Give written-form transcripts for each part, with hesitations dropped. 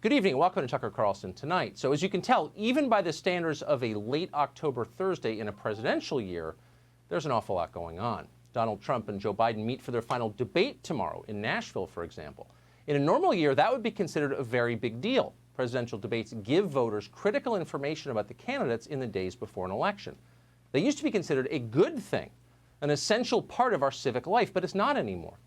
Good evening and welcome to Tucker Carlson Tonight. So as you can tell, even by the standards of a late October Thursday in a presidential year, there's an awful lot going on. Donald Trump and Joe Biden meet for their final debate tomorrow in Nashville, for example. In a normal year, that would be considered a very big deal. Presidential debates give voters critical information about the candidates in the days before an election. They used to be considered a good thing, an essential part of our civic life, but it's not anymore.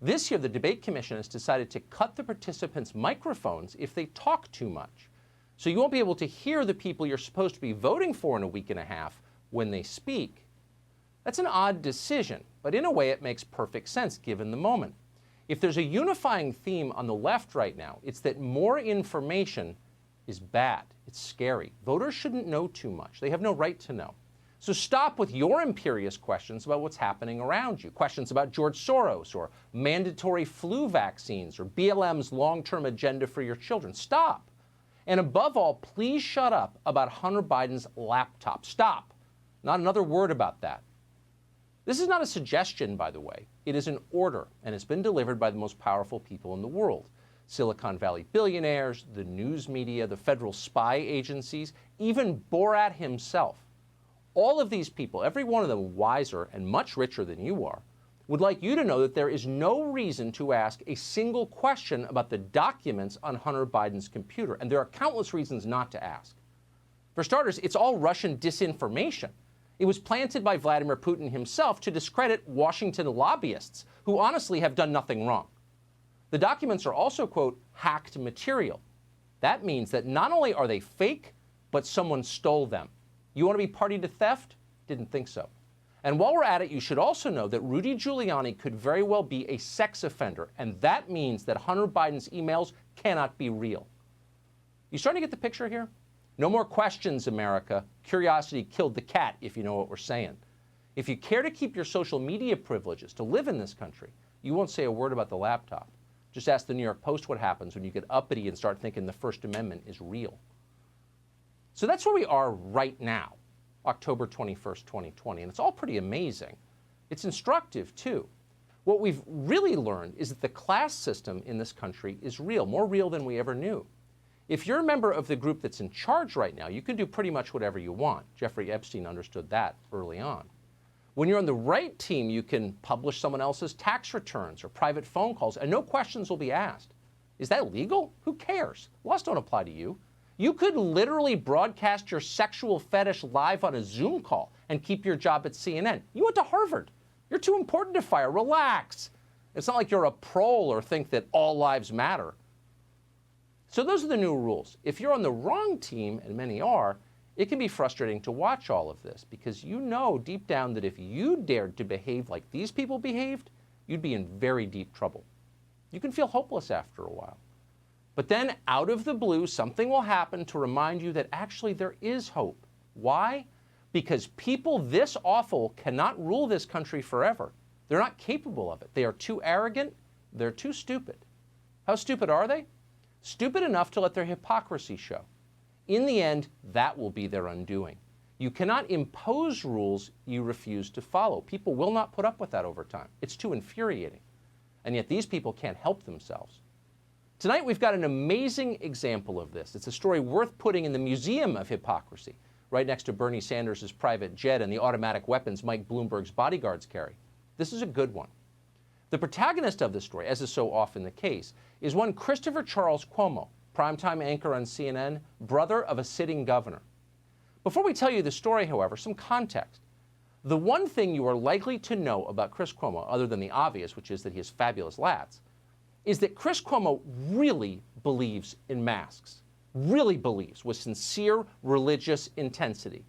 This year, the Debate Commission has decided to cut the participants' microphones if they talk too much. So you won't be able to hear the people you're supposed to be voting for in a week and a half when they speak. That's an odd decision, but in a way it makes perfect sense given the moment. If there's a unifying theme on the left right now, it's that more information is bad. It's scary. Voters shouldn't know too much. They have no right to know. So stop with your imperious questions about what's happening around you. Questions about George Soros or mandatory flu vaccines or BLM's long-term agenda for your children. Stop. And above all, please shut up about Hunter Biden's laptop. Stop. Not another word about that. This is not a suggestion, by the way. It is an order, and it's been delivered by the most powerful people in the world. Silicon Valley billionaires, the news media, the federal spy agencies, even Borat himself. All of these people, every one of them wiser and much richer than you are, would like you to know that there is no reason to ask a single question about the documents on Hunter Biden's computer. And there are countless reasons not to ask. For starters, it's all Russian disinformation. It was planted by Vladimir Putin himself to discredit Washington lobbyists who honestly have done nothing wrong. The documents are also, quote, hacked material. That means that not only are they fake, but someone stole them. You want to be party to theft? Didn't think so. And while we're at it, you should also know that Rudy Giuliani could very well be a sex offender, and that means that Hunter Biden's emails cannot be real. You starting to get the picture here? No more questions, America. Curiosity killed the cat, if you know what we're saying. If you care to keep your social media privileges to live in this country, you won't say a word about the laptop. Just ask the New York Post what happens when you get uppity and start thinking the First Amendment is real. So that's where we are right now, October 21st, 2020, and it's all pretty amazing. It's instructive, too. What we've really learned is that the class system in this country is real, more real than we ever knew. If you're a member of the group that's in charge right now, you can do pretty much whatever you want. Jeffrey Epstein understood that early on. When you're on the right team, you can publish someone else's tax returns or private phone calls, and no questions will be asked. Is that legal? Who cares? Laws don't apply to you. You could literally broadcast your sexual fetish live on a Zoom call and keep your job at CNN. You went to Harvard. You're too important to fire. Relax. It's not like you're a prole or think that all lives matter. So those are the new rules. If you're on the wrong team, and many are, it can be frustrating to watch all of this because you know deep down that if you dared to behave like these people behaved, you'd be in very deep trouble. You can feel hopeless after a while. But then, out of the blue, something will happen to remind you that actually there is hope. Why? Because people this awful cannot rule this country forever. They're not capable of it. They are too arrogant. They're too stupid. How stupid are they? Stupid enough to let their hypocrisy show. In the end, that will be their undoing. You cannot impose rules you refuse to follow. People will not put up with that over time. It's too infuriating. And yet these people can't help themselves. Tonight, we've got an amazing example of this. It's a story worth putting in the Museum of Hypocrisy, right next to Bernie Sanders' private jet and the automatic weapons Mike Bloomberg's bodyguards carry. This is a good one. The protagonist of this story, as is so often the case, is one Christopher Charles Cuomo, primetime anchor on CNN, brother of a sitting governor. Before we tell you the story, however, some context. The one thing you are likely to know about Chris Cuomo, other than the obvious, which is that he has fabulous lats, is that Chris Cuomo really believes in masks, really believes with sincere religious intensity.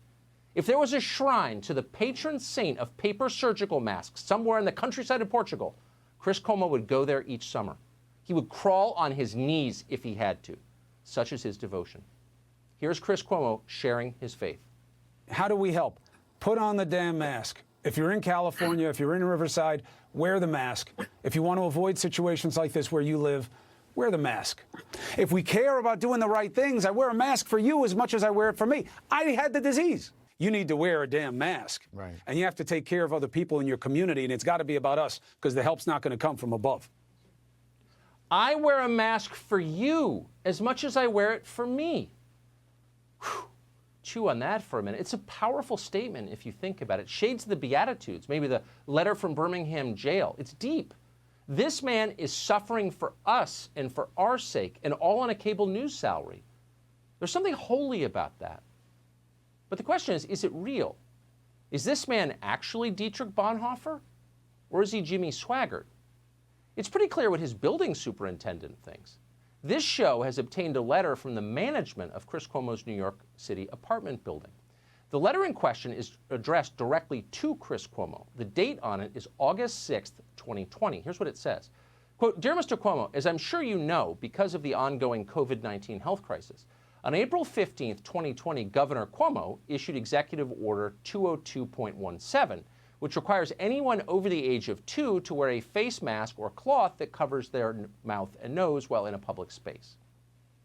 If there was a shrine to the patron saint of paper surgical masks somewhere in the countryside of Portugal, Chris Cuomo would go there each summer. He would crawl on his knees if he had to. Such is his devotion. Here's Chris Cuomo sharing his faith. How do we help? Put on the damn mask. If you're in California, if you're in Riverside, wear the mask. If you want to avoid situations like this where you live, wear the mask. If we care about doing the right things, I wear a mask for you as much as I wear it for me. I had the disease. You need to wear a damn mask. Right. And you have to take care of other people in your community, and it's got to be about us because the help's not going to come from above. I wear a mask for you as much as I wear it for me. Whew. Chew on that for a minute. It's a powerful statement if you think about it. Shades of the Beatitudes, maybe the letter from Birmingham jail. It's deep. This man is suffering for us and for our sake, and all on a cable news salary. There's something holy about that. But the question is it real? Is this man actually Dietrich Bonhoeffer? Or is he Jimmy Swaggart? It's pretty clear what his building superintendent thinks. This show has obtained a letter from the management of Chris Cuomo's New York City apartment building. The letter in question is addressed directly to Chris Cuomo. The date on it is August 6th, 2020. Here's what it says. Quote, Dear Mr. Cuomo, as I'm sure you know, because of the ongoing COVID-19 health crisis, on April 15th, 2020, Governor Cuomo issued Executive Order 202.17, which requires anyone over the age of 2 to wear a face mask or cloth that covers their mouth and nose while in a public space.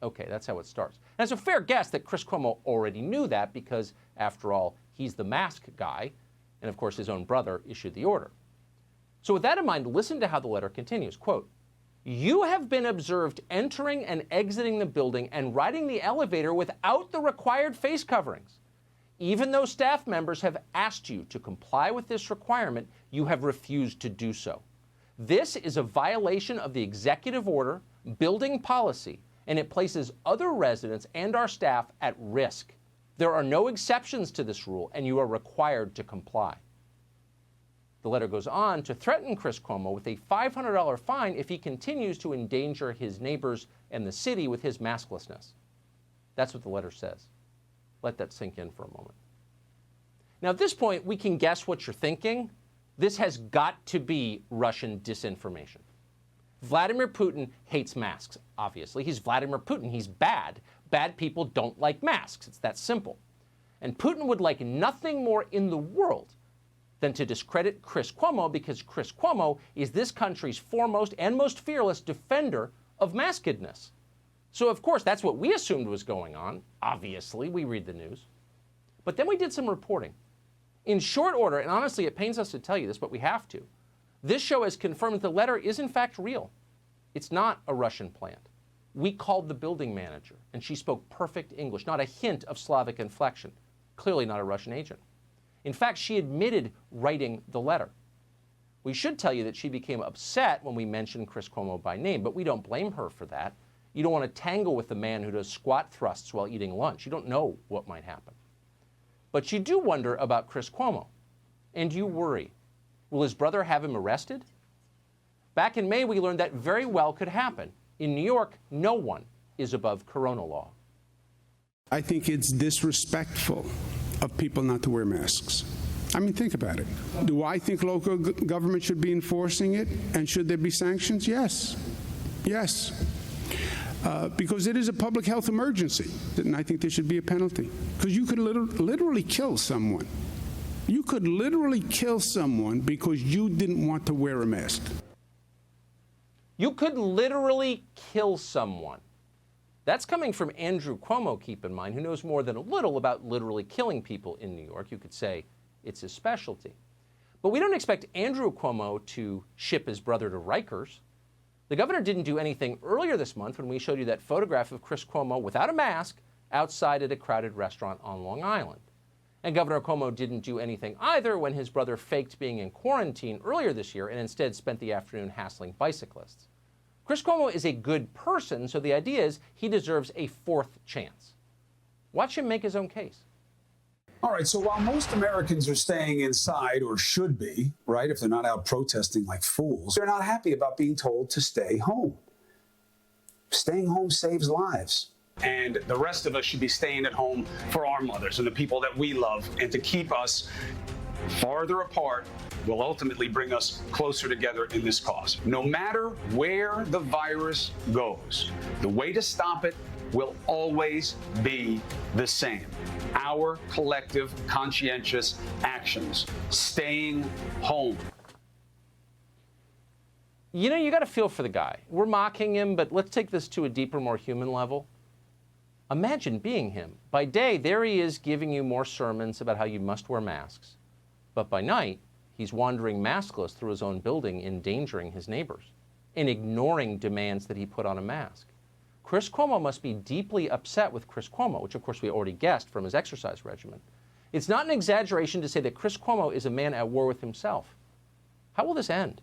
Okay, that's how it starts. And it's a fair guess that Chris Cuomo already knew that because, after all, he's the mask guy, and of course his own brother issued the order. So with that in mind, listen to how the letter continues. Quote, you have been observed entering and exiting the building and riding the elevator without the required face coverings. Even though staff members have asked you to comply with this requirement, you have refused to do so. This is a violation of the executive order, building policy, and it places other residents and our staff at risk. There are no exceptions to this rule, and you are required to comply. The letter goes on to threaten Chris Cuomo with a $500 fine if he continues to endanger his neighbors and the city with his masklessness. That's what the letter says. Let that sink in for a moment. Now, at this point, we can guess what you're thinking. This has got to be Russian disinformation. Vladimir Putin hates masks, obviously. He's Vladimir Putin. He's bad. Bad people don't like masks. It's that simple. And Putin would like nothing more in the world than to discredit Chris Cuomo because Chris Cuomo is this country's foremost and most fearless defender of maskedness. So, of course, that's what we assumed was going on. Obviously, we read the news. But then we did some reporting. In short order, and honestly, it pains us to tell you this, but we have to, this show has confirmed that the letter is in fact real. It's not a Russian plant. We called the building manager, and she spoke perfect English, not a hint of Slavic inflection. Clearly not a Russian agent. In fact, she admitted writing the letter. We should tell you that she became upset when we mentioned Chris Cuomo by name, but we don't blame her for that. You don't want to tangle with the man who does squat thrusts while eating lunch. You don't know what might happen. But you do wonder about Chris Cuomo, and you worry. Will his brother have him arrested? Back in May, we learned that very well could happen. In New York, no one is above corona law. I think it's disrespectful of people not to wear masks. I mean, think about it. Do I think local government should be enforcing it? And should there be sanctions? Yes. Yes. Because it is a public health emergency, and I think there should be a penalty. Because you could literally kill someone. You could literally kill someone because you didn't want to wear a mask. You could literally kill someone. That's coming from Andrew Cuomo, keep in mind, who knows more than a little about literally killing people in New York. You could say it's his specialty. But we don't expect Andrew Cuomo to ship his brother to Rikers. The governor didn't do anything earlier this month when we showed you that photograph of Chris Cuomo without a mask outside at a crowded restaurant on Long Island. And Governor Cuomo didn't do anything either when his brother faked being in quarantine earlier this year and instead spent the afternoon hassling bicyclists. Chris Cuomo is a good person, so the idea is he deserves a fourth chance. Watch him make his own case. All right, so while most Americans are staying inside, or should be, right, if they're not out protesting like fools, they're not happy about being told to stay home. Staying home saves lives. And the rest of us should be staying at home for our mothers and the people that we love, and to keep us farther apart will ultimately bring us closer together in this cause. No matter where the virus goes, the way to stop it will always be the same. Our collective conscientious actions. Staying home. You know, you got to feel for the guy. We're mocking him, but let's take this to a deeper, more human level. Imagine being him. By day, there he is giving you more sermons about how you must wear masks. But by night, he's wandering maskless through his own building, endangering his neighbors. in ignoring demands that he put on a mask. Chris Cuomo must be deeply upset with Chris Cuomo, which of course we already guessed from his exercise regimen. It's not an exaggeration to say that Chris Cuomo is a man at war with himself. How will this end?